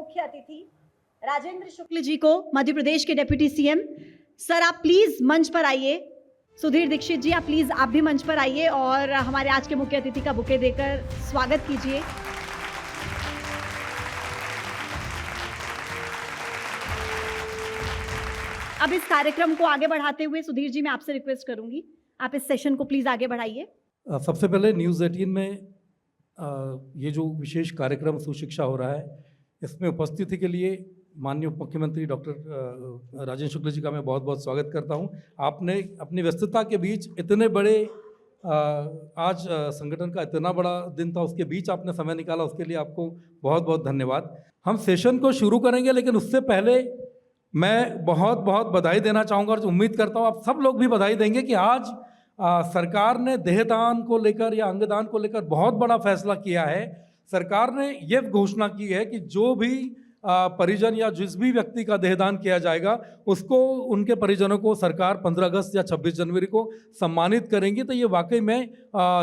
मुख्य अतिथि राजेंद्र शुक्ल जी को, मध्य प्रदेश के डिप्टी सीएम। सर आप प्लीज मंच पर आइए। सुधीर दीक्षित जी आप प्लीज आप भी मंच पर आइए और हमारे आज के मुख्य अतिथि का बुके देकर स्वागत कीजिए। अब इस कार्यक्रम को आगे बढ़ाते हुए सुधीर जी मैं आपसे रिक्वेस्ट करूंगी, आप इस सेशन को प्लीज आगे बढ़ाइए। सबसे पहले न्यूज़ 18 में ये जो विशेष कार्यक्रम सुशिक्षा हो रहा है, इसमें उपस्थिति के लिए माननीय उप मुख्यमंत्री डॉक्टर राजेंद्र शुक्ल जी का मैं बहुत बहुत स्वागत करता हूं। आपने अपनी व्यस्तता के बीच इतने बड़े आज संगठन का इतना बड़ा दिन था, उसके बीच आपने समय निकाला, उसके लिए आपको बहुत बहुत धन्यवाद। हम सेशन को शुरू करेंगे, लेकिन उससे पहले मैं बहुत बहुत बधाई देना चाहूँगा और उम्मीद करता हूँ आप सब लोग भी बधाई देंगे कि आज सरकार ने देहदान को लेकर या अंगदान को लेकर बहुत बड़ा फैसला किया है। सरकार ने यह घोषणा की है कि जो भी परिजन या जिस भी व्यक्ति का देहदान किया जाएगा उसको, उनके परिजनों को सरकार 15 अगस्त या 26 जनवरी को सम्मानित करेंगी। तो ये वाकई में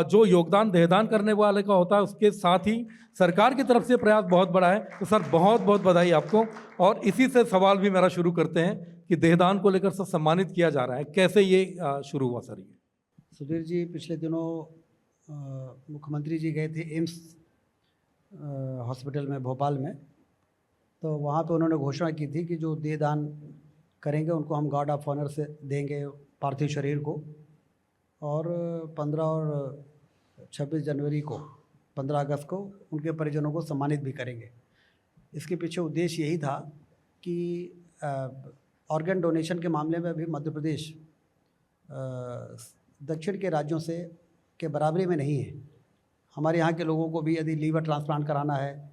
जो योगदान देहदान करने वाले का होता है, उसके साथ ही सरकार की तरफ से प्रयास बहुत बड़ा है। तो सर बहुत बहुत बधाई आपको। और इसी से सवाल भी मेरा शुरू करते हैं कि देहदान को लेकर सब सम्मानित किया जा रहा है, कैसे ये शुरू हुआ सर? ये सुधीर जी, पिछले दिनों मुख्यमंत्री जी गए थे एम्स हॉस्पिटल में भोपाल में, तो वहाँ पे उन्होंने घोषणा की थी कि जो देहदान करेंगे उनको हम गार्ड ऑफ ऑनर से देंगे पार्थिव शरीर को, और 15 और 26 जनवरी को, 15 अगस्त को उनके परिजनों को सम्मानित भी करेंगे। इसके पीछे उद्देश्य यही था कि ऑर्गन डोनेशन के मामले में अभी मध्य प्रदेश दक्षिण के राज्यों से के बराबरी में नहीं है। हमारे यहाँ के लोगों को भी यदि लीवर ट्रांसप्लांट कराना है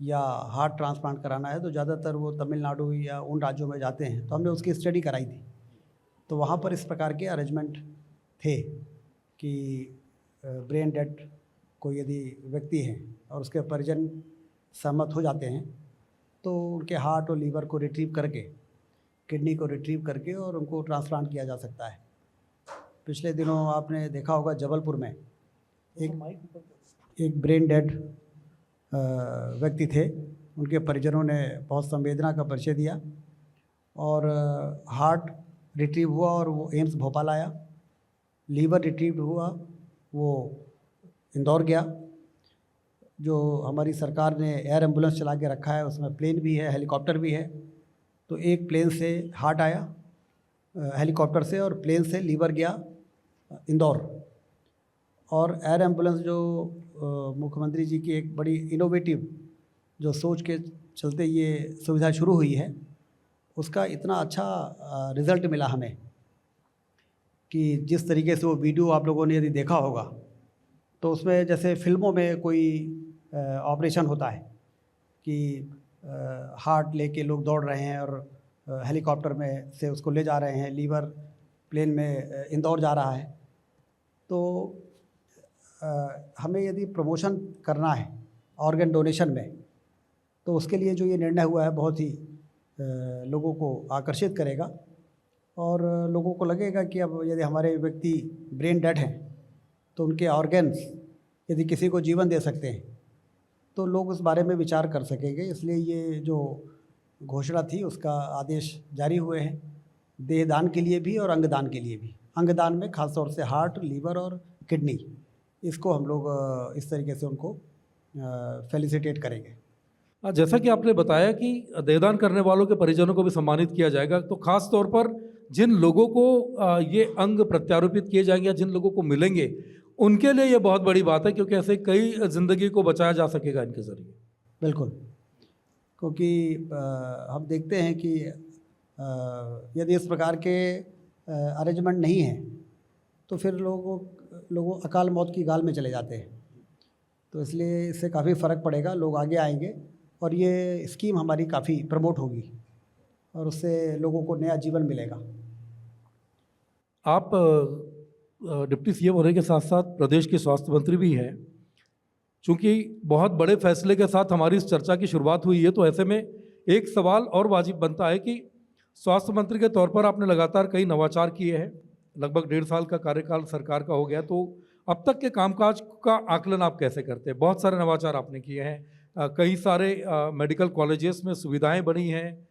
या हार्ट ट्रांसप्लांट कराना है तो ज़्यादातर वो तमिलनाडु या उन राज्यों में जाते हैं। तो हमने उसकी स्टडी कराई थी, तो वहाँ पर इस प्रकार के अरेंजमेंट थे कि ब्रेन डेड कोई यदि व्यक्ति है और उसके परिजन सहमत हो जाते हैं तो उनके हार्ट और लीवर को रिट्रीव करके, किडनी को रिट्रीव करके और उनको ट्रांसप्लांट किया जा सकता है। पिछले दिनों आपने देखा होगा जबलपुर में एक ब्रेन डेड व्यक्ति थे, उनके परिजनों ने बहुत संवेदना का परिचय दिया और हार्ट रिट्रीव हुआ और वो एम्स भोपाल आया। लीवर रिट्रीव हुआ, वो इंदौर गया। जो हमारी सरकार ने एयर एम्बुलेंस चला के रखा है, उसमें प्लेन भी है, हेलीकॉप्टर भी है। तो एक प्लेन से हार्ट आया हेलीकॉप्टर से, और प्लेन से लीवर गया इंदौर। और एयर एम्बुलेंस जो मुख्यमंत्री जी की एक बड़ी इनोवेटिव जो सोच के चलते ये सुविधा शुरू हुई है, उसका इतना अच्छा रिज़ल्ट मिला हमें कि जिस तरीके से वो वीडियो आप लोगों ने यदि देखा होगा तो उसमें जैसे फिल्मों में कोई ऑपरेशन होता है कि हार्ट लेके लोग दौड़ रहे हैं और हेलीकॉप्टर में से उसको ले जा रहे हैं, लीवर प्लेन में इंदौर जा रहा है। तो हमें यदि प्रमोशन करना है ऑर्गन डोनेशन में, तो उसके लिए जो ये निर्णय हुआ है बहुत ही लोगों को आकर्षित करेगा और लोगों को लगेगा कि अब यदि हमारे व्यक्ति ब्रेन डेड हैं तो उनके ऑर्गन्स यदि किसी को जीवन दे सकते हैं तो लोग उस बारे में विचार कर सकेंगे। इसलिए ये जो घोषणा थी उसका आदेश जारी हुए हैं, देहदान के लिए भी और अंगदान के लिए भी। अंगदान में खास तौर से हार्ट, लीवर और किडनी, इसको हम लोग इस तरीके से उनको फेलिसिटेट करेंगे। जैसा कि आपने बताया कि देहदान करने वालों के परिजनों को भी सम्मानित किया जाएगा, तो खास तौर पर जिन लोगों को ये अंग प्रत्यारोपित किए जाएंगे या जिन लोगों को मिलेंगे, उनके लिए ये बहुत बड़ी बात है, क्योंकि ऐसे कई ज़िंदगी को बचाया जा सकेगा इनके ज़रिए। बिल्कुल, क्योंकि हम देखते हैं कि यदि इस प्रकार के अरेंजमेंट नहीं है तो फिर लोगों अकाल मौत की गाल में चले जाते हैं। तो इसलिए इससे काफ़ी फ़र्क पड़ेगा, लोग आगे आएंगे और ये स्कीम हमारी काफ़ी प्रमोट होगी और उससे लोगों को नया जीवन मिलेगा। आप डिप्टी सीएम होने के साथ साथ प्रदेश के स्वास्थ्य मंत्री भी हैं। चूँकि बहुत बड़े फैसले के साथ हमारी इस चर्चा की शुरुआत हुई है, तो ऐसे में एक सवाल और वाजिब बनता है कि स्वास्थ्य मंत्री के तौर पर आपने लगातार कई नवाचार किए हैं। लगभग 1.5 साल का कार्यकाल सरकार का हो गया, तो अब तक के कामकाज का आकलन आप कैसे करते हैं? बहुत सारे नवाचार आपने किए हैं, कई सारे मेडिकल कॉलेजेस में सुविधाएं बनी हैं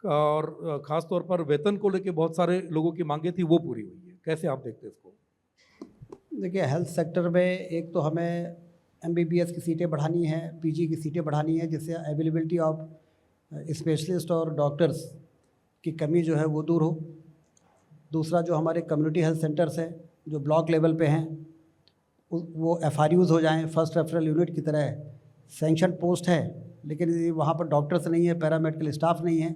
और ख़ास तौर पर वेतन को लेके बहुत सारे लोगों की मांगे थी, वो पूरी हुई है। कैसे आप देखते हैं इसको? देखिए, हेल्थ सेक्टर में एक तो हमें एमबीबीएस की सीटें बढ़ानी है, पीजी की सीटें बढ़ानी है, जिससे अवेलेबिलिटी ऑफ स्पेशलिस्ट और डॉक्टर्स की कमी जो है वो दूर हो। दूसरा, जो हमारे कम्युनिटी हेल्थ सेंटर्स हैं जो ब्लॉक लेवल पे हैं, वो एफआरयूज़ हो जाएं, फर्स्ट रेफरल यूनिट की तरह। सैंक्शन पोस्ट है लेकिन वहाँ पर डॉक्टर्स नहीं है, पैरामेडिकल स्टाफ नहीं है,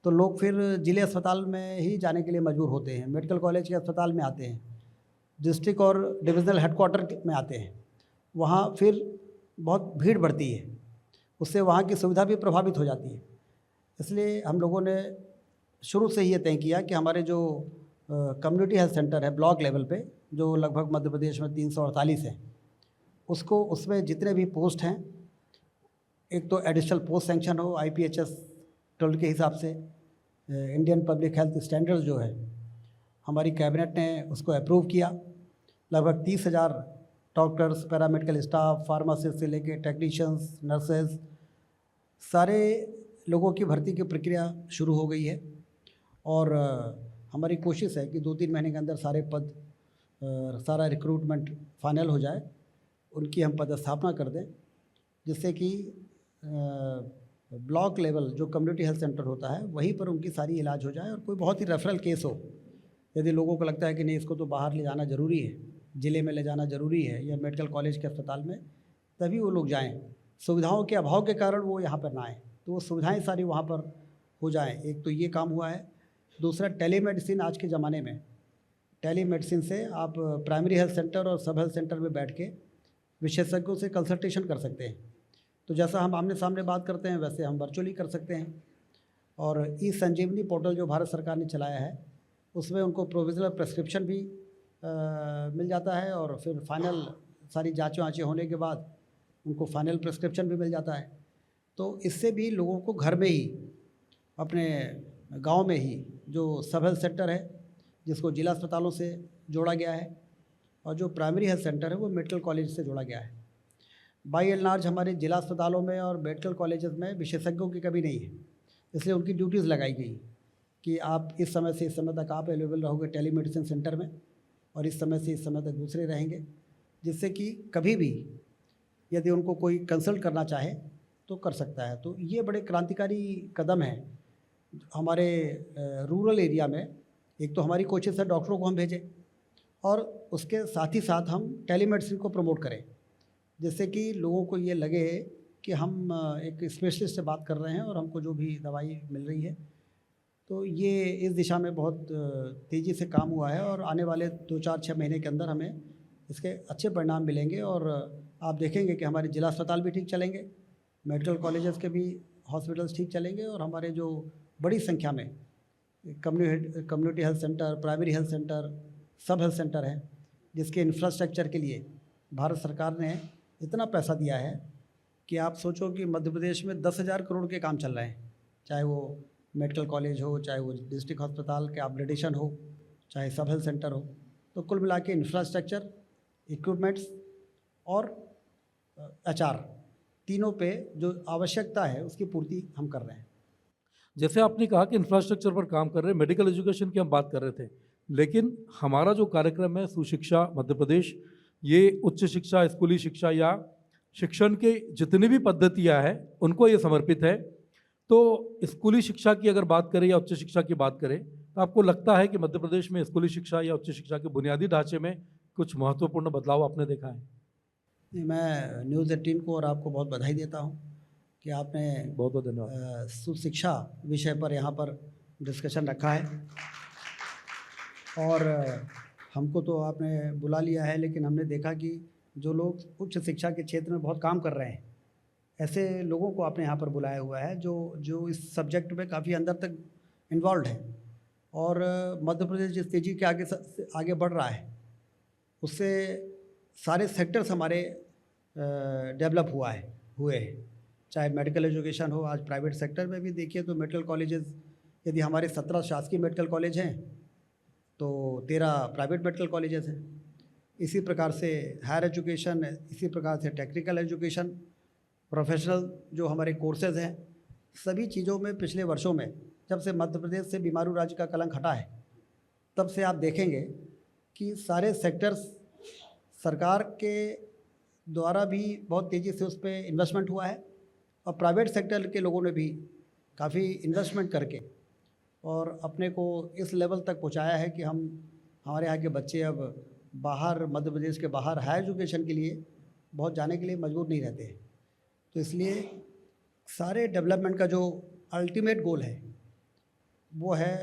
तो लोग फिर जिले अस्पताल में ही जाने के लिए मजबूर होते हैं, मेडिकल कॉलेज के अस्पताल में आते हैं, डिस्ट्रिक्ट और डिविजनल हेडक्वार्टर में आते हैं। वहाँ फिर बहुत भीड़ बढ़ती है, उससे वहाँ की सुविधा भी प्रभावित हो जाती है। इसलिए हम लोगों ने शुरू से ही ये तय किया कि हमारे जो कम्युनिटी हेल्थ सेंटर है ब्लॉक लेवल पे, जो लगभग मध्य प्रदेश में 348 हैं, उसमें जितने भी पोस्ट हैं, एक तो एडिशनल पोस्ट सेंक्शन हो IPHS 12 के हिसाब से। इंडियन पब्लिक हेल्थ स्टैंडर्ड्स जो है, हमारी कैबिनेट ने उसको अप्रूव किया। लगभग 30,000 डॉक्टर्स, पैरामेडिकल स्टाफ, फार्मासिस्ट से लेके टेक्नीशियंस, नर्सेज, सारे लोगों की भर्ती की प्रक्रिया शुरू हो गई है। और हमारी कोशिश है कि 2-3 महीने के अंदर सारे पद, सारा रिक्रूटमेंट फाइनल हो जाए, उनकी हम पदस्थापना कर दें, जिससे कि ब्लॉक लेवल जो कम्युनिटी हेल्थ सेंटर होता है वहीं पर उनकी सारी इलाज हो जाए। और कोई बहुत ही रेफरल केस हो, यदि लोगों को लगता है कि नहीं इसको तो बाहर ले जाना ज़रूरी है, ज़िले में ले जाना ज़रूरी है या मेडिकल कॉलेज के अस्पताल में, तभी वो लोग जाएं। सुविधाओं के अभाव के कारण वो यहाँ पर ना आएँ, तो वो सुविधाएं सारी वहाँ पर हो जाएं। एक तो ये काम हुआ है। दूसरा, टेलीमेडिसिन। आज के ज़माने में टेलीमेडिसिन से आप प्राइमरी हेल्थ सेंटर और सब हेल्थ सेंटर में बैठ के विशेषज्ञों से कंसल्टेशन कर सकते हैं। तो जैसा हम आमने सामने बात करते हैं वैसे हम वर्चुअली कर सकते हैं। और ई-संजीवनी पोर्टल जो भारत सरकार ने चलाया है, उसमें उनको प्रोविजनल प्रेस्क्रिप्शन भी मिल जाता है, और फिर फाइनल सारी जाँचें वाँचें होने के बाद उनको फाइनल प्रेस्क्रिप्शन भी मिल जाता है। तो इससे भी लोगों को घर में ही, अपने गांव में ही, जो सब हेल्थ सेंटर है जिसको जिला अस्पतालों से जोड़ा गया है, और जो प्राइमरी हेल्थ सेंटर है वो मेडिकल कॉलेज से जोड़ा गया है। बाई एंड लार्ज हमारे जिला अस्पतालों में और मेडिकल कॉलेजेस में विशेषज्ञों की कमी नहीं है, इसलिए उनकी ड्यूटीज़ लगाई गई कि आप इस समय से इस समय तक आप अवेलेबल रहोगे टेलीमेडिसिन सेंटर में, और इस समय से इस समय तक दूसरे रहेंगे, जिससे कि कभी भी यदि उनको कोई कंसल्ट करना चाहे तो कर सकता है। तो ये बड़े क्रांतिकारी कदम है हमारे रूरल एरिया में। एक तो हमारी कोशिश है डॉक्टरों को हम भेजें, और उसके साथ ही साथ हम टेलीमेडिसिन को प्रमोट करें, जिससे कि लोगों को ये लगे कि हम एक स्पेशलिस्ट से बात कर रहे हैं और हमको जो भी दवाई मिल रही है। तो ये इस दिशा में बहुत तेज़ी से काम हुआ है, और आने वाले 2-4-6 महीने के अंदर हमें इसके अच्छे परिणाम मिलेंगे। और आप देखेंगे कि हमारे जिला अस्पताल भी ठीक चलेंगे, मेडिकल कॉलेजेस के भी हॉस्पिटल्स ठीक चलेंगे, और हमारे जो बड़ी संख्या में community health centre, primary health centre, सब हेल्थ सेंटर हैं, जिसके इंफ्रास्ट्रक्चर के लिए भारत सरकार ने इतना पैसा दिया है कि आप सोचो कि मध्य प्रदेश में 10,000 करोड़ के काम चल रहे हैं, चाहे वो मेडिकल कॉलेज हो, चाहे वो डिस्ट्रिक्ट अस्पताल के अपग्रेडेशन हो, चाहे सब हेल्थ सेंटर हो। तो कुल मिला के इंफ्रास्ट्रक्चर, इक्विपमेंट्स और HR, तीनों पे जो आवश्यकता है उसकी पूर्ति हम कर रहे हैं। जैसे आपने कहा कि इंफ्रास्ट्रक्चर पर काम कर रहे हैं, मेडिकल एजुकेशन की हम बात कर रहे थे, लेकिन हमारा जो कार्यक्रम है सुशिक्षा मध्य प्रदेश, ये उच्च शिक्षा, स्कूली शिक्षा या शिक्षण के जितनी भी पद्धतियां हैं उनको ये समर्पित है। तो स्कूली शिक्षा की अगर बात करें या उच्च शिक्षा की बात करें, तो आपको लगता है कि मध्य प्रदेश में स्कूली शिक्षा या उच्च शिक्षा के बुनियादी ढांचे में कुछ महत्वपूर्ण बदलाव आपने देखा है? मैं न्यूज़ 18 को और आपको बहुत बधाई देता हूँ कि आपने बहुत बहुत धन्यवाद। सुशिक्षा विषय पर यहाँ पर डिस्कशन रखा है, और हमको तो आपने बुला लिया है, लेकिन हमने देखा कि जो लोग उच्च शिक्षा के क्षेत्र में बहुत काम कर रहे हैं, ऐसे लोगों को आपने यहाँ पर बुलाया हुआ है जो इस सब्जेक्ट में काफ़ी अंदर तक इन्वॉल्व है। और मध्य प्रदेश जिस तेज़ी के आगे बढ़ रहा है, उससे सारे सेक्टर्स हमारे डेवलप हुए हैं, चाहे मेडिकल एजुकेशन हो। आज प्राइवेट सेक्टर में भी देखिए तो मेडिकल कॉलेजेस, यदि हमारे 17 शासकीय मेडिकल कॉलेज हैं तो 13 प्राइवेट मेडिकल कॉलेजेस हैं। इसी प्रकार से हायर एजुकेशन, इसी प्रकार से टेक्निकल एजुकेशन, प्रोफेशनल जो हमारे कोर्सेज हैं, सभी चीज़ों में पिछले वर्षों में जब से मध्य प्रदेश से बीमारू राज्य का कलंक हटा है, तब से आप देखेंगे कि सारे सेक्टर्स सरकार के द्वारा भी बहुत तेज़ी से उस पर इन्वेस्टमेंट हुआ है और प्राइवेट सेक्टर के लोगों ने भी काफ़ी इन्वेस्टमेंट करके और अपने को इस लेवल तक पहुंचाया है कि हमारे यहाँ के बच्चे अब बाहर, मध्य प्रदेश के बाहर हायर एजुकेशन के लिए बहुत जाने के लिए मजबूर नहीं रहते हैं। तो इसलिए सारे डेवलपमेंट का जो अल्टीमेट गोल है वो है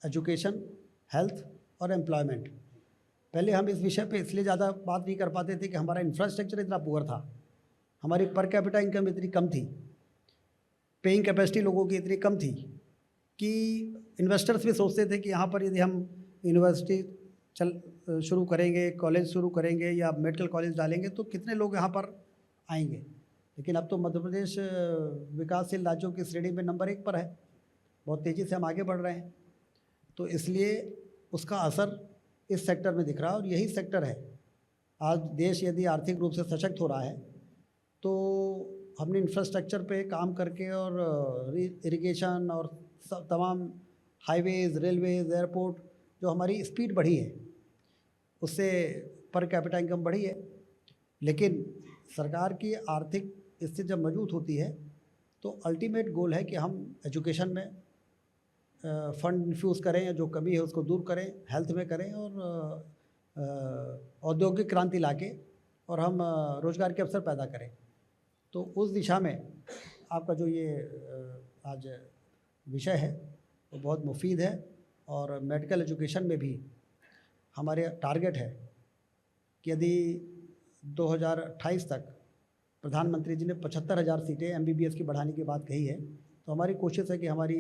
एजुकेशन, हेल्थ और एम्प्लॉयमेंट। पहले हम इस विषय पे इसलिए ज़्यादा बात नहीं कर पाते थे कि हमारा इंफ्रास्ट्रक्चर इतना पुअर था, हमारी पर कैपिटा इनकम इतनी कम थी, पेइंग कैपेसिटी लोगों की इतनी कम थी कि इन्वेस्टर्स भी सोचते थे कि यहाँ पर यदि हम यूनिवर्सिटी शुरू करेंगे, कॉलेज शुरू करेंगे या मेडिकल कॉलेज डालेंगे तो कितने लोग यहाँ पर आएंगे। लेकिन अब तो मध्य प्रदेश विकासशील राज्यों की श्रेणी में नंबर 1 पर है, बहुत तेज़ी से हम आगे बढ़ रहे हैं। तो इसलिए उसका असर इस सेक्टर में दिख रहा है और यही सेक्टर है। आज देश यदि आर्थिक रूप से सशक्त हो रहा है तो हमने इंफ्रास्ट्रक्चर पे काम करके और इरिगेशन और तमाम हाईवेज़, रेलवेज़, एयरपोर्ट, जो हमारी स्पीड बढ़ी है उससे पर कैपिटा इनकम बढ़ी है। लेकिन सरकार की आर्थिक स्थिति जब मजबूत होती है तो अल्टीमेट गोल है कि हम एजुकेशन में फंड इन्फ्यूज़ करें या जो कमी है उसको दूर करें, हेल्थ में करें और औद्योगिक क्रांति लाके और हम रोज़गार के अवसर पैदा करें। तो उस दिशा में आपका जो ये आज विषय है वो बहुत मुफीद है और मेडिकल एजुकेशन में भी हमारे टारगेट है कि यदि 2028 तक प्रधानमंत्री जी ने 75,000 सीटें MBBS की बढ़ाने की बात कही है, तो हमारी कोशिश है कि हमारी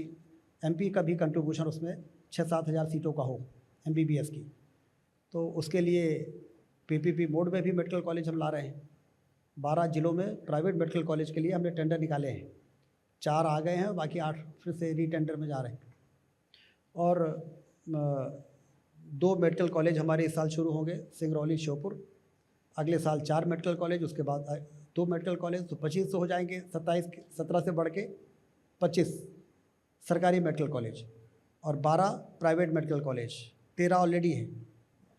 MP का भी कंट्रीब्यूशन उसमें 6-7 हज़ार सीटों का हो MBBS की। तो उसके लिए PPP मोड में भी मेडिकल कॉलेज हम ला रहे हैं। 12 जिलों में प्राइवेट मेडिकल कॉलेज के लिए हमने टेंडर निकाले हैं, 4 आ गए हैं, बाकी 8 फिर से रीटेंडर में जा रहे हैं। और 2 मेडिकल कॉलेज हमारे इस साल शुरू होंगे, सिंगरौली, श्योपुर। अगले साल 4 मेडिकल कॉलेज, उसके बाद 2 मेडिकल कॉलेज, तो 25 हो जाएंगे। 17 से बढ़ के 25 सरकारी मेडिकल कॉलेज और 12 प्राइवेट मेडिकल कॉलेज, 13 ऑलरेडी है।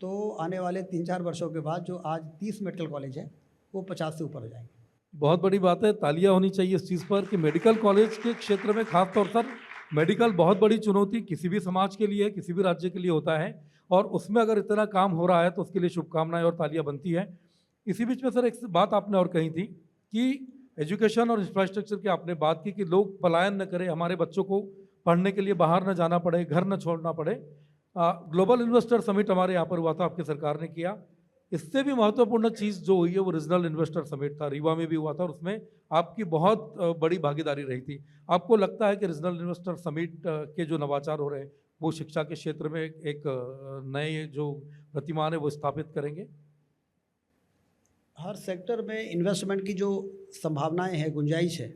तो आने वाले 3-4 वर्षों के बाद जो आज 30 मेडिकल कॉलेज हैं वो 50 से ऊपर हो जाएंगे। बहुत बड़ी बात है, तालियां होनी चाहिए इस चीज़ पर कि मेडिकल कॉलेज के क्षेत्र में खास तौर पर मेडिकल बहुत बड़ी चुनौती किसी भी समाज के लिए, किसी भी राज्य के लिए होता है और उसमें अगर इतना काम हो रहा है तो उसके लिए शुभकामनाएं और तालियां बनती हैं। इसी बीच में सर एक बात आपने और कही थी कि एजुकेशन और इंफ्रास्ट्रक्चर की आपने बात की कि लोग पलायन न करें, हमारे बच्चों को पढ़ने के लिए बाहर न जाना पड़े, घर न छोड़ना पड़े। ग्लोबल इन्वेस्टर समिट हमारे यहाँ पर हुआ था, आपकी सरकार ने किया। इससे भी महत्वपूर्ण चीज़ जो हुई है वो रीजनल इन्वेस्टर समिट था, रीवा में भी हुआ था और उसमें आपकी बहुत बड़ी भागीदारी रही थी। आपको लगता है कि रीजनल इन्वेस्टर समिट के जो नवाचार हो रहे हैं वो शिक्षा के क्षेत्र में एक नए जो प्रतिमान है वो स्थापित करेंगे? हर सेक्टर में इन्वेस्टमेंट की जो संभावनाएं हैं, गुंजाइश है,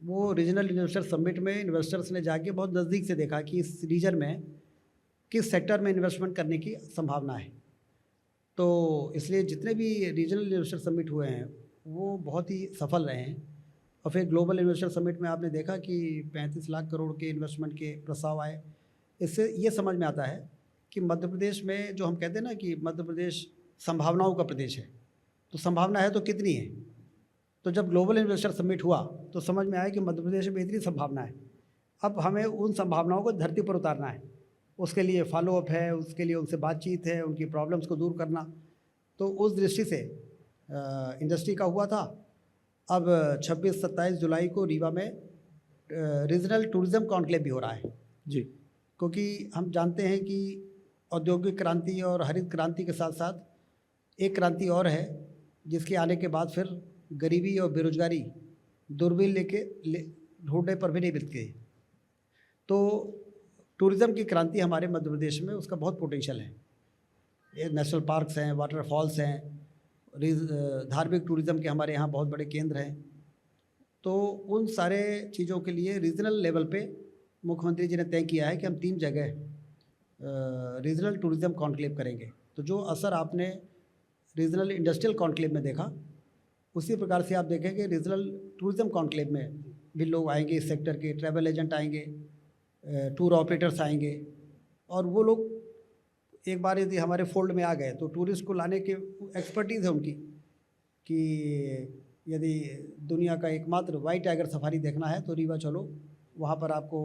वो रीजनल इन्वेस्टर समिट में इन्वेस्टर्स ने जाके बहुत नज़दीक से देखा कि इस रीजन में किस सेक्टर में इन्वेस्टमेंट करने की संभावना है। तो इसलिए जितने भी रीजनल इन्वेस्टर समिट हुए हैं वो बहुत ही सफल रहे हैं। और फिर ग्लोबल इन्वेस्टर समिट में आपने देखा कि 35 लाख करोड़ के इन्वेस्टमेंट के प्रस्ताव आए। इससे ये समझ में आता है कि मध्य प्रदेश में जो हम कहते हैं ना कि मध्य प्रदेश संभावनाओं का प्रदेश है, तो संभावना है तो कितनी है। तो जब ग्लोबल इन्वेस्टर समिट हुआ तो समझ में आया कि मध्य प्रदेश में इतनी संभावना है, अब हमें उन संभावनाओं को धरती पर उतारना है। उसके लिए फॉलोअप है, उसके लिए उनसे बातचीत है, उनकी प्रॉब्लम्स को दूर करना। तो उस दृष्टि से इंडस्ट्री का हुआ था। अब 26-27 जुलाई को रीवा में रीजनल टूरिज़्म कॉन्क्लेव भी हो रहा है जी, क्योंकि हम जानते हैं कि औद्योगिक क्रांति और हरित क्रांति के साथ साथ एक क्रांति और है जिसके आने के बाद फिर गरीबी और बेरोजगारी दूरबीन लेके ढूंढने पर भी नहीं मिलती। तो टूरिज़्म की क्रांति हमारे मध्य प्रदेश में उसका बहुत पोटेंशियल है। ये नेशनल पार्क्स हैं, वाटरफॉल्स हैं, धार्मिक टूरिज़्म के हमारे यहाँ बहुत बड़े केंद्र हैं। तो उन सारे चीज़ों के लिए रीजनल लेवल पे मुख्यमंत्री जी ने तय किया है कि हम 3 जगह रीजनल टूरिज़्म कॉन्क्लेव करेंगे। तो जो असर आपने रीजनल इंडस्ट्रियल कॉन्क्लेव में देखा, उसी प्रकार से आप देखेंगे रीजनल टूरिज्म कॉन्क्लेव में भी लोग आएंगे, इस सेक्टर के ट्रैवल एजेंट आएंगे, टूर ऑपरेटर्स आएंगे, और वो लोग एक बार यदि हमारे फोल्ड में आ गए तो टूरिस्ट को लाने के एक्सपर्टीज़ है उनकी कि यदि दुनिया का एकमात्र वाइट टाइगर सफारी देखना है तो रीवा चलो, वहाँ पर आपको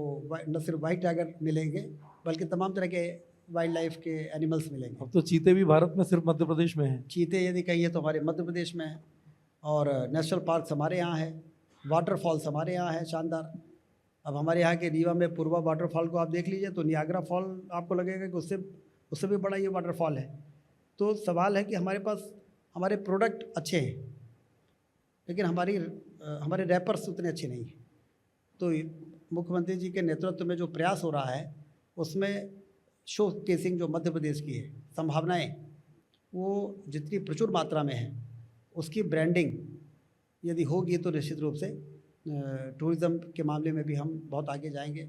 न सिर्फ वाइट टाइगर मिलेंगे बल्कि तमाम तरह के वाइल्ड लाइफ के एनिमल्स मिलेंगे। अब तो चीते भी भारत में सिर्फ मध्य प्रदेश में हैं। चीते यदि कहिए तो हमारे मध्य प्रदेश में है, और नेशनल पार्क हमारे यहाँ है, वाटरफॉल्स हमारे यहाँ है शानदार। अब हमारे यहाँ के रीवा में पूर्वा वाटरफॉल को आप देख लीजिए तो नियाग्रा फॉल आपको लगेगा कि उससे भी बड़ा ये वाटरफॉल है। तो सवाल है कि हमारे पास हमारे प्रोडक्ट अच्छे हैं लेकिन हमारे रैपर्स उतने अच्छे नहीं हैं। तो मुख्यमंत्री जी के नेतृत्व में जो प्रयास हो रहा है उसमें शो केसिंग जो मध्य प्रदेश की है, संभावनाएं वो जितनी प्रचुर मात्रा में है, उसकी ब्रांडिंग यदि होगी तो निश्चित रूप से टूरिज़्म के मामले में भी हम बहुत आगे जाएंगे।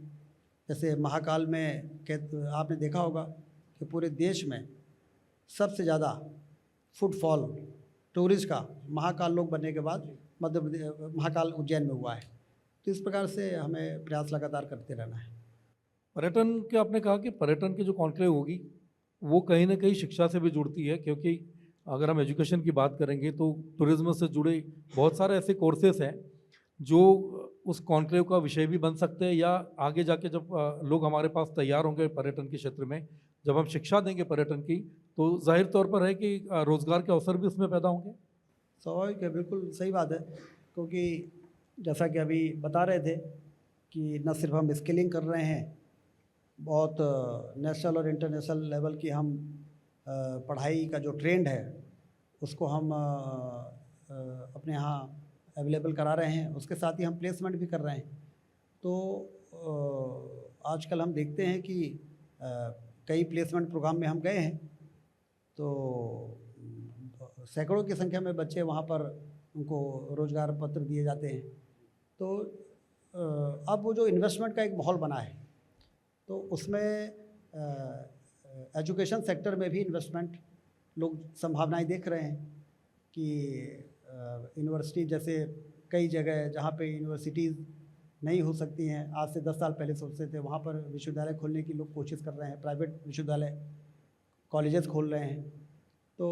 जैसे महाकाल में आपने देखा होगा कि पूरे देश में सबसे ज़्यादा फुटफॉल टूरिस्ट का महाकाल लोक बनने के बाद मध्य प्रदेश महाकाल उज्जैन में हुआ है। तो इस प्रकार से हमें प्रयास लगातार करते रहना है। पर्यटन के आपने कहा कि पर्यटन की जो कॉन्क्लेव होगी वो कहीं ना कहीं शिक्षा से भी जुड़ती है, क्योंकि अगर हम एजुकेशन की बात करेंगे तो टूरिज्म से जुड़े बहुत सारे ऐसे कोर्सेस हैं जो उस कॉन्क्लेव का विषय भी बन सकते हैं, या आगे जाके जब लोग हमारे पास तैयार होंगे पर्यटन के क्षेत्र में, जब हम शिक्षा देंगे पर्यटन की, तो जाहिर तौर पर है कि रोज़गार के अवसर भी उसमें पैदा होंगे। स्वाभाविक है, बिल्कुल सही बात है, क्योंकि जैसा कि अभी बता रहे थे कि न सिर्फ हम स्किलिंग कर रहे हैं, बहुत नेशनल और इंटरनेशनल लेवल की हम पढ़ाई का जो ट्रेंड है उसको हम अपने यहाँ अवेलेबल करा रहे हैं, उसके साथ ही हम प्लेसमेंट भी कर रहे हैं। तो आजकल हम देखते हैं कि कई प्लेसमेंट प्रोग्राम में हम गए हैं तो सैकड़ों की संख्या में बच्चे वहाँ पर उनको रोज़गार पत्र दिए जाते हैं। तो अब वो जो इन्वेस्टमेंट का एक माहौल बना है तो उसमें एजुकेशन सेक्टर में भी इन्वेस्टमेंट लोग संभावनाएं देख रहे हैं कि यूनिवर्सिटी जैसे कई जगह जहाँ पे यूनिवर्सिटीज़ नहीं हो सकती हैं, आज से 10 साल पहले सोचते थे, वहाँ पर विश्वविद्यालय खोलने की लोग कोशिश कर रहे हैं, प्राइवेट विश्वविद्यालय कॉलेजेस खोल रहे हैं। तो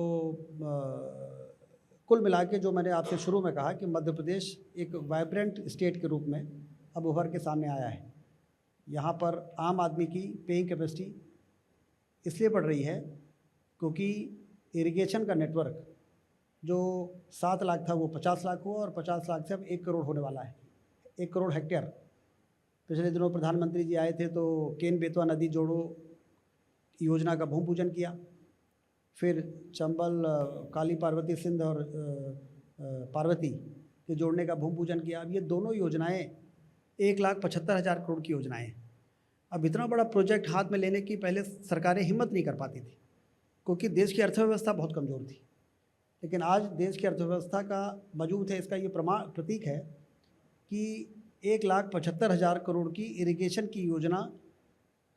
कुल मिला के जो मैंने आपसे शुरू में कहा कि मध्य प्रदेश एक वाइब्रेंट स्टेट के रूप में अब उभर के सामने आया है। यहाँ पर आम आदमी की पेइंग कैपेसिटी इसलिए बढ़ रही है क्योंकि इरिगेशन का नेटवर्क जो 7 लाख था वो 50 लाख हुआ और 50 लाख से अब 1 करोड़ होने वाला है, 1 करोड़ हेक्टेयर। पिछले दिनों प्रधानमंत्री जी आए थे तो केन बेतवा नदी जोड़ो योजना का भूमि पूजन किया, फिर चंबल काली पार्वती सिंध और पार्वती के जोड़ने का भूमि पूजन किया। अब ये दोनों योजनाएं 1,75,000 करोड़ की योजनाएं हैं। अब इतना बड़ा प्रोजेक्ट हाथ में लेने की पहले सरकारें हिम्मत नहीं कर पाती थी क्योंकि देश की अर्थव्यवस्था बहुत कमज़ोर थी, लेकिन आज देश की अर्थव्यवस्था का मजबूत है। इसका ये प्रतीक है कि 1,75,000 करोड़ की इरिगेशन की योजना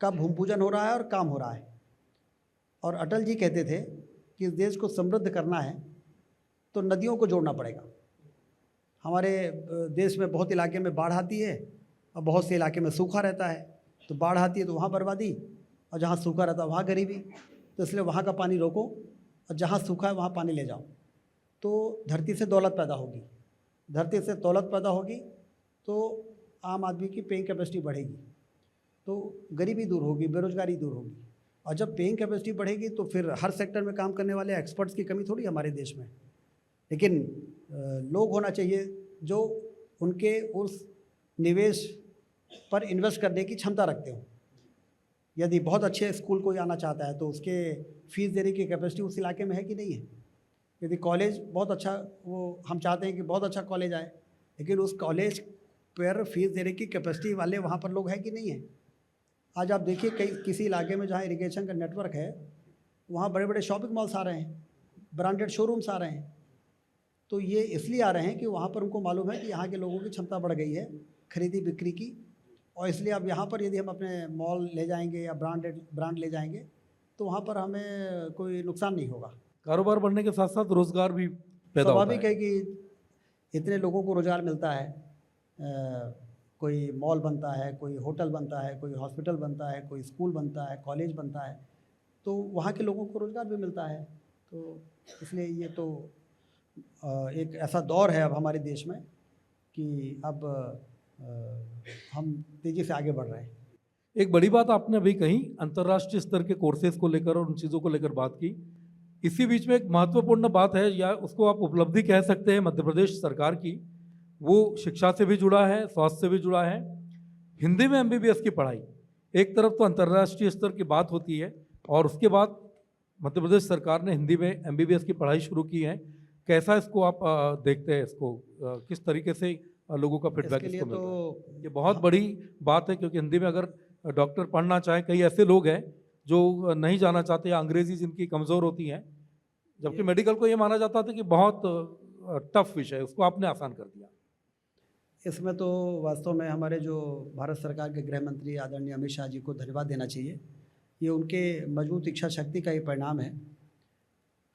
का भूमि पूजन हो रहा है और काम हो रहा है। और अटल जी कहते थे कि इस देश को समृद्ध करना है तो नदियों को जोड़ना पड़ेगा। हमारे देश में बहुत इलाके में बाढ़ आती है और बहुत से इलाके में सूखा रहता है, तो बाढ़ आती है तो वहाँ बर्बादी और जहाँ सूखा रहता है वहाँ गरीबी। तो इसलिए वहाँ का पानी रोको और जहाँ सूखा है वहाँ पानी ले जाओ, तो धरती से दौलत पैदा होगी। धरती से दौलत पैदा होगी तो आम आदमी की पेइंग कैपेसिटी बढ़ेगी, तो गरीबी दूर होगी, बेरोजगारी दूर होगी। और जब पेइंग कैपेसिटी बढ़ेगी तो फिर हर सेक्टर में काम करने वाले एक्सपर्ट्स की कमी थोड़ी हमारे देश में, लेकिन लोग होना चाहिए जो उनके उस निवेश पर इन्वेस्ट करने की क्षमता रखते हो। यदि बहुत अच्छे स्कूल कोई आना चाहता है तो उसके फ़ीस देने की कैपेसिटी उस इलाके में है कि नहीं है। यदि कॉलेज बहुत अच्छा, वो हम चाहते हैं कि बहुत अच्छा कॉलेज आए, लेकिन उस कॉलेज पर फीस देने की कैपेसिटी वाले वहाँ पर लोग हैं कि नहीं है। आज आप देखिए किसी इलाके में जहाँ इरिगेशन का नेटवर्क है वहाँ बड़े बड़े शॉपिंग मॉल्स आ रहे हैं, ब्रांडेड शोरूम्स आ रहे हैं। तो ये इसलिए आ रहे हैं कि वहाँ पर उनको मालूम है कि यहाँ के लोगों की क्षमता बढ़ गई है खरीदी बिक्री की, और इसलिए अब यहाँ पर यदि हम अपने मॉल ले जाएंगे या ब्रांड ले जाएंगे तो वहाँ पर हमें कोई नुकसान नहीं होगा। कारोबार बढ़ने के साथ साथ रोजगार भी पैदा होता स्वाभाविक है कि इतने लोगों को रोज़गार मिलता है, कोई मॉल बनता है, कोई होटल बनता है, कोई हॉस्पिटल बनता है, कोई स्कूल बनता है, कॉलेज बनता है, तो वहाँ के लोगों को रोज़गार भी मिलता है। तो इसलिए ये तो एक ऐसा दौर है अब हमारे देश में कि अब हम तेज़ी से आगे बढ़ रहे हैं। एक बड़ी बात आपने अभी कही, अंतर्राष्ट्रीय स्तर के कोर्सेज को लेकर और उन चीज़ों को लेकर बात की। इसी बीच में एक महत्वपूर्ण बात है, या उसको आप उपलब्धि कह सकते हैं मध्य प्रदेश सरकार की, वो शिक्षा से भी जुड़ा है, स्वास्थ्य से भी जुड़ा है। हिंदी में एमबीबीएस की पढ़ाई, एक तरफ तो अंतर्राष्ट्रीय स्तर की बात होती है और उसके बाद मध्य प्रदेश सरकार ने हिंदी में एमबीबीएस की पढ़ाई शुरू की है। कैसा इसको आप देखते हैं, इसको किस तरीके से लोगों का फीडबैक इसको मिल रहा है? ये बहुत बड़ी बात है, क्योंकि हिंदी में अगर डॉक्टर पढ़ना चाहे, कई ऐसे लोग हैं जो नहीं जाना चाहते या अंग्रेजी जिनकी कमज़ोर होती है, जबकि मेडिकल को ये माना जाता था कि बहुत टफ विषय है, उसको आपने आसान कर दिया। इसमें तो वास्तव में हमारे जो भारत सरकार के गृह मंत्री आदरणीय अमित शाह जी को धन्यवाद देना चाहिए। ये उनके मजबूत इच्छा शक्ति का ही परिणाम है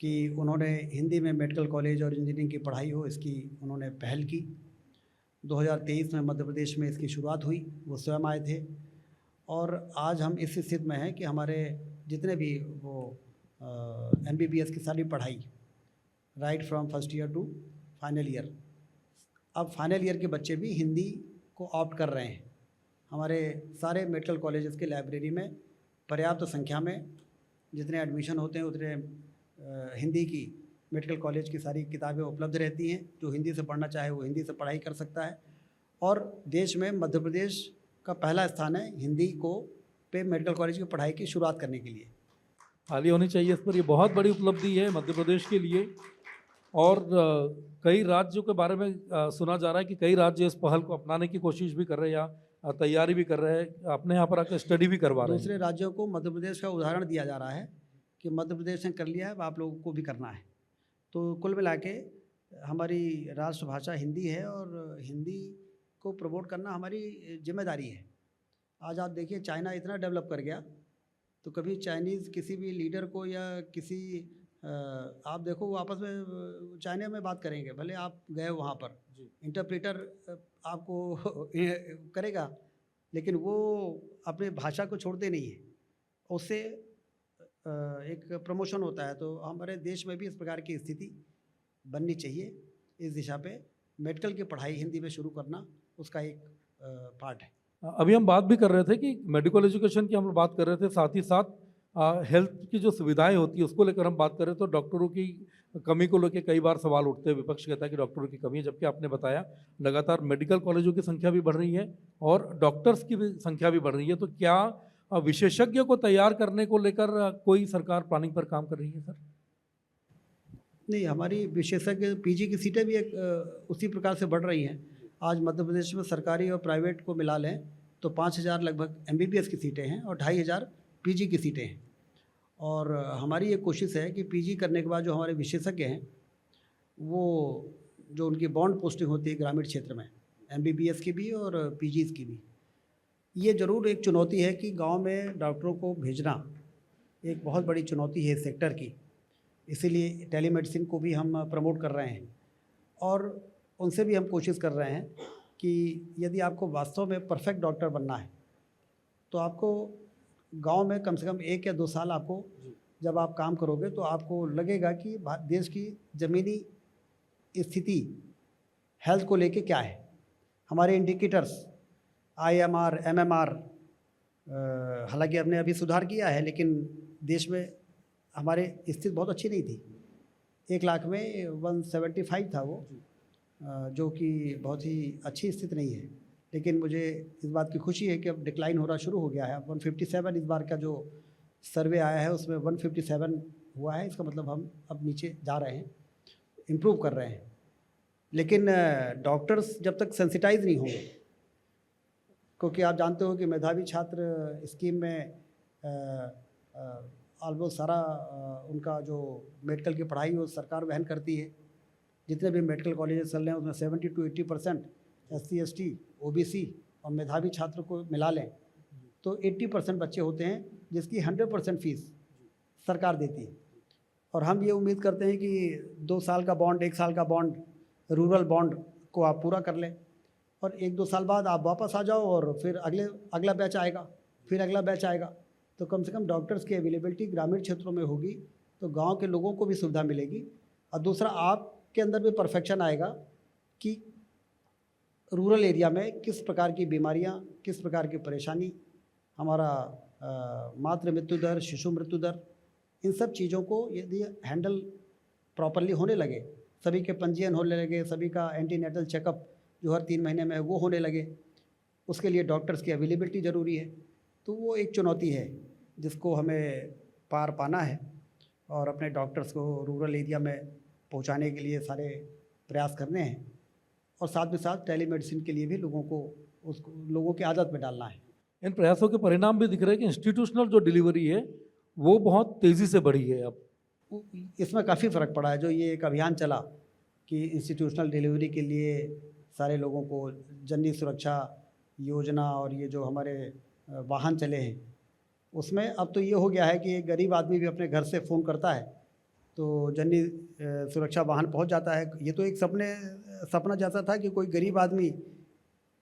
कि उन्होंने हिंदी में मेडिकल कॉलेज और इंजीनियरिंग की पढ़ाई हो, इसकी उन्होंने पहल की। 2023 में मध्य प्रदेश में इसकी शुरुआत हुई, वो स्वयं आए थे, और आज हम इस स्थिति में हैं कि हमारे जितने भी वो एमबीबीएस की सारी पढ़ाई, right from first year to final year, अब फाइनल ईयर के बच्चे भी हिंदी को ऑप्ट कर रहे हैं। हमारे सारे मेडिकल कॉलेजेस के लाइब्रेरी में पर्याप्त संख्या में जितने एडमिशन होते हैं उतने हिंदी की मेडिकल कॉलेज की सारी किताबें उपलब्ध रहती हैं। जो हिंदी से पढ़ना चाहे वो हिंदी से पढ़ाई कर सकता है, और देश में मध्य प्रदेश का पहला स्थान है हिंदी को पे मेडिकल कॉलेज की पढ़ाई की शुरुआत करने के लिए। हाली होनी चाहिए इस पर, ये बहुत बड़ी उपलब्धि है मध्य प्रदेश के लिए। और कई राज्यों के बारे में सुना जा रहा है कि कई राज्य इस पहल को अपनाने की कोशिश भी कर रहे हैं या तैयारी भी कर रहे हैं, अपने यहाँ पर आकर स्टडी भी करवा रहे हैं। दूसरे राज्यों को मध्य प्रदेश का उदाहरण दिया जा रहा है कि मध्य प्रदेश ने कर लिया है, अब आप लोगों को भी करना है। तो कुल मिला के हमारी राष्ट्रभाषा हिंदी है और हिंदी को प्रमोट करना हमारी जिम्मेदारी है। आज आप देखिए चाइना इतना डेवलप कर गया, तो कभी चाइनीज़ किसी भी लीडर को या किसी आप देखो वो आपस में चाइना में बात करेंगे, भले आप गए वहाँ पर, इंटरप्रेटर आपको करेगा, लेकिन वो अपने भाषा को छोड़ते नहीं है, उससे एक प्रमोशन होता है। तो हमारे देश में भी इस प्रकार की स्थिति बननी चाहिए। इस दिशा पे मेडिकल की पढ़ाई हिंदी में शुरू करना उसका एक पार्ट है। अभी हम बात भी कर रहे थे कि मेडिकल एजुकेशन की हम बात कर रहे थे, साथ ही साथ हेल्थ की जो सुविधाएं होती है उसको लेकर हम बात कर रहे थे। तो डॉक्टरों की कमी को लेकर कई बार सवाल उठते हैं, विपक्ष कहता है कि डॉक्टरों की कमी है, जबकि आपने बताया लगातार मेडिकल कॉलेजों की संख्या भी बढ़ रही है और डॉक्टर्स की भी संख्या भी बढ़ रही है। तो क्या विशेषज्ञ को तैयार करने को लेकर कोई सरकार प्लानिंग पर काम कर रही है सर? नहीं, हमारी विशेषज्ञ पीजी की सीटें भी एक उसी प्रकार से बढ़ रही हैं। आज मध्य प्रदेश में सरकारी और प्राइवेट को मिला लें तो 5000 लगभग एमबीबीएस की सीटें हैं और 2500 पीजी की सीटें हैं। और हमारी ये कोशिश है कि पीजी करने के बाद जो हमारे विशेषज्ञ हैं वो जो उनकी बॉन्ड पोस्टिंग होती है ग्रामीण क्षेत्र में, एमबीबीएस की भी और पीजीज़ की भी, ये ज़रूर एक चुनौती है कि गांव में डॉक्टरों को भेजना एक बहुत बड़ी चुनौती है इस सेक्टर की। इसीलिए टेलीमेडिसिन को भी हम प्रमोट कर रहे हैं और उनसे भी हम कोशिश कर रहे हैं कि यदि आपको वास्तव में परफेक्ट डॉक्टर बनना है तो आपको गांव में कम से कम 1 या 2 साल आपको जब आप काम करोगे तो आपको लगेगा कि देश की ज़मीनी स्थिति हेल्थ को लेके क्या है। हमारे इंडिकेटर्स IMR, MMR, हालांकि हमने अभी सुधार किया है, लेकिन देश में हमारे स्थिति बहुत अच्छी नहीं थी। 1 लाख में 175 था वो, जो कि बहुत ही अच्छी स्थिति नहीं है। लेकिन मुझे इस बात की खुशी है कि अब डिक्लाइन होना शुरू हो गया है। 157 इस बार का जो सर्वे आया है उसमें 157 हुआ है। इसका मतलब हम अब नीचे जा रहे हैं, इम्प्रूव कर रहे हैं। लेकिन डॉक्टर्स जब तक सेंसिटाइज नहीं होंगे, क्योंकि आप जानते हो कि मेधावी छात्र स्कीम में ऑलमोस्ट सारा उनका जो मेडिकल की पढ़ाई वो सरकार वहन करती है। जितने भी मेडिकल कॉलेजेस चल रहे हैं उसमें 70 to 80% SC, ST, OBC और मेधावी छात्र को मिला लें तो 80% बच्चे होते हैं जिसकी 100% फीस सरकार देती है। और हम ये उम्मीद करते हैं कि 2 साल का बॉन्ड, 1 साल का बॉन्ड रूरल बॉन्ड को आप पूरा कर लें और 1-2 साल बाद आप वापस आ जाओ और फिर अगला बैच आएगा, फिर अगला बैच आएगा। तो कम से कम डॉक्टर्स की अवेलेबिलिटी ग्रामीण क्षेत्रों में होगी तो गांव के लोगों को भी सुविधा मिलेगी और दूसरा आपके अंदर भी परफेक्शन आएगा कि रूरल एरिया में किस प्रकार की बीमारियां, किस प्रकार की परेशानी, हमारा मातृ मृत्यु दर, शिशु मृत्यु दर, इन सब चीज़ों को यदि हैंडल प्रॉपरली होने लगे, सभी के पंजीयन होने लगे, सभी का एंटीनेटल चेकअप जो हर 3 महीने में वो होने लगे, उसके लिए डॉक्टर्स की अवेलेबिलिटी ज़रूरी है। तो वो एक चुनौती है जिसको हमें पार पाना है और अपने डॉक्टर्स को रूरल एरिया में पहुंचाने के लिए सारे प्रयास करने हैं और साथ में साथ टेलीमेडिसिन के लिए भी लोगों की आदत में डालना है। इन प्रयासों के परिणाम भी दिख रहे हैं कि इंस्टीट्यूशनल जो डिलीवरी है वो बहुत तेज़ी से बढ़ी है। अब इसमें काफ़ी फ़र्क पड़ा है। जो ये एक अभियान चला कि इंस्टीट्यूशनल डिलीवरी के लिए सारे लोगों को जननी सुरक्षा योजना और ये जो हमारे वाहन चले हैं उसमें अब तो ये हो गया है कि एक गरीब आदमी भी अपने घर से फ़ोन करता है तो जननी सुरक्षा वाहन पहुंच जाता है। ये तो एक सपना जैसा था कि कोई गरीब आदमी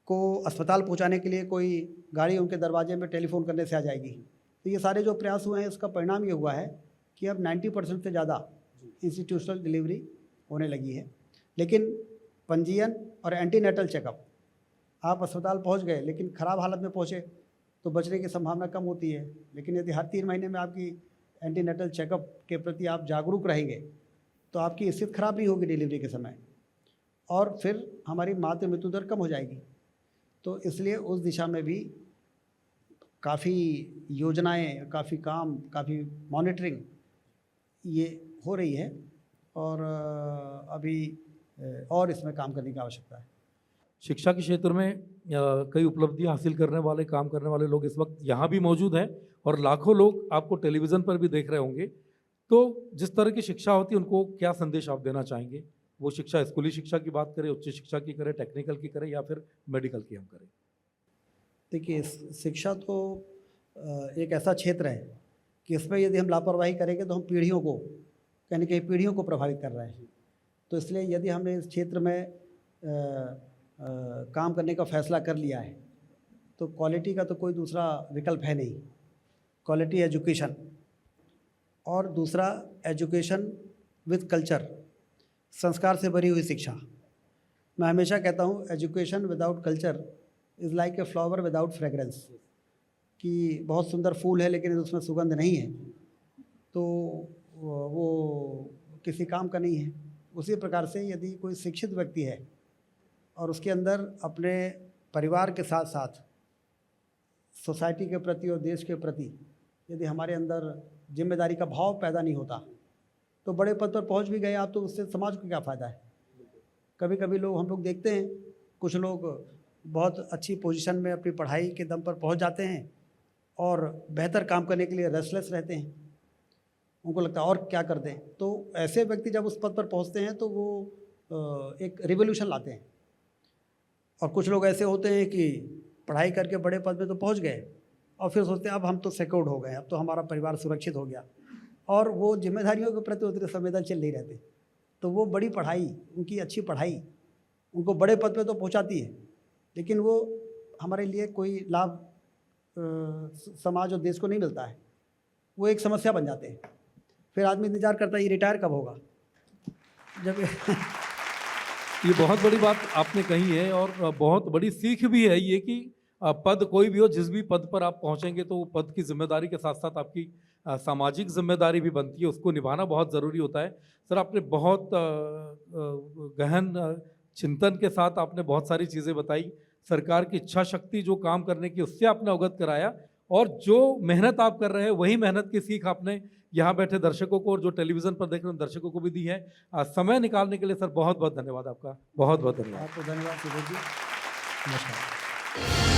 को अस्पताल पहुंचाने के लिए कोई गाड़ी उनके दरवाजे में टेलीफोन करने से आ जाएगी। तो ये सारे जो प्रयास हुए हैं इसका परिणाम ये हुआ है कि अब 90% से ज़्यादा इंस्टीट्यूशनल डिलीवरी होने लगी है। लेकिन पंजीयन और एंटीनेटल चेकअप, आप अस्पताल पहुंच गए लेकिन ख़राब हालत में पहुंचे तो बचने की संभावना कम होती है। लेकिन यदि हर 3 महीने में आपकी एंटीनेटल चेकअप के प्रति आप जागरूक रहेंगे तो आपकी स्थिति खराब नहीं होगी डिलीवरी के समय और फिर हमारी मातृ मृत्यु दर कम हो जाएगी। तो इसलिए उस दिशा में भी काफ़ी योजनाएं, काफ़ी काम, काफ़ी मॉनिटरिंग ये हो रही है और अभी और इसमें काम करने की आवश्यकता है। शिक्षा के क्षेत्र में कई उपलब्धियां हासिल करने वाले, काम करने वाले लोग इस वक्त यहाँ भी मौजूद हैं और लाखों लोग आपको टेलीविज़न पर भी देख रहे होंगे। तो जिस तरह की शिक्षा होती है उनको क्या संदेश आप देना चाहेंगे? वो शिक्षा स्कूली शिक्षा की बात करें, उच्च शिक्षा की करें, टेक्निकल की करें या फिर मेडिकल की हम करें? देखिए, शिक्षा तो एक ऐसा क्षेत्र है कि इसमें यदि हम लापरवाही करेंगे तो हम पीढ़ियों को, कहीं कहीं पीढ़ियों को प्रभावित कर रहे हैं। तो इसलिए यदि हमने इस क्षेत्र में काम करने का फैसला कर लिया है तो क्वालिटी का तो कोई दूसरा विकल्प है नहीं। क्वालिटी एजुकेशन और दूसरा एजुकेशन विद कल्चर, संस्कार से भरी हुई शिक्षा। मैं हमेशा कहता हूँ education without culture is like a flower without fragrance, कि बहुत सुंदर फूल है लेकिन उसमें सुगंध नहीं है तो वो किसी काम का नहीं है। उसी प्रकार से यदि कोई शिक्षित व्यक्ति है और उसके अंदर अपने परिवार के साथ साथ सोसाइटी के प्रति और देश के प्रति यदि हमारे अंदर जिम्मेदारी का भाव पैदा नहीं होता तो बड़े पद पर पहुंच भी गए आप तो उससे समाज को क्या फ़ायदा है। कभी कभी हम लोग देखते हैं कुछ लोग बहुत अच्छी पोजीशन में अपनी पढ़ाई के दम पर पहुंच जाते हैं और बेहतर काम करने के लिए रेस्टलेस रहते हैं, उनको लगता है और क्या कर दें। तो ऐसे व्यक्ति जब उस पद पर पहुंचते हैं तो वो एक रिवोल्यूशन लाते हैं। और कुछ लोग ऐसे होते हैं कि पढ़ाई करके बड़े पद पे तो पहुंच गए और फिर सोचते हैं अब हम तो सिक्योर्ड हो गए, अब तो हमारा परिवार सुरक्षित हो गया और वो जिम्मेदारियों के प्रति उतने संवेदनशील नहीं रहते। तो वो बड़ी पढ़ाई, उनकी अच्छी पढ़ाई उनको बड़े पद पे तो पहुंचाती है लेकिन वो हमारे लिए कोई लाभ समाज और देश को नहीं मिलता है। वो एक समस्या बन जाते हैं। फिर आदमी इंतजार करता है ये रिटायर कब होगा। जब ये बहुत बड़ी बात आपने कही है और बहुत बड़ी सीख भी है ये कि पद कोई भी हो, जिस भी पद पर आप पहुंचेंगे तो वो पद की जिम्मेदारी के साथ साथ आपकी सामाजिक जिम्मेदारी भी बनती है, उसको निभाना बहुत ज़रूरी होता है। सर, आपने बहुत गहन चिंतन के साथ आपने बहुत सारी चीज़ें बताई। सरकार की इच्छा शक्ति जो काम करने की उससे आपने अवगत कराया और जो मेहनत आप कर रहे हैं वही मेहनत की सीख आपने यहाँ बैठे दर्शकों को और जो टेलीविज़न पर देख रहे दर्शकों को भी दी है। समय निकालने के लिए सर बहुत बहुत धन्यवाद आपका, बहुत बहुत धन्यवाद। आपको धन्यवाद सुधीर जी, नमस्कार।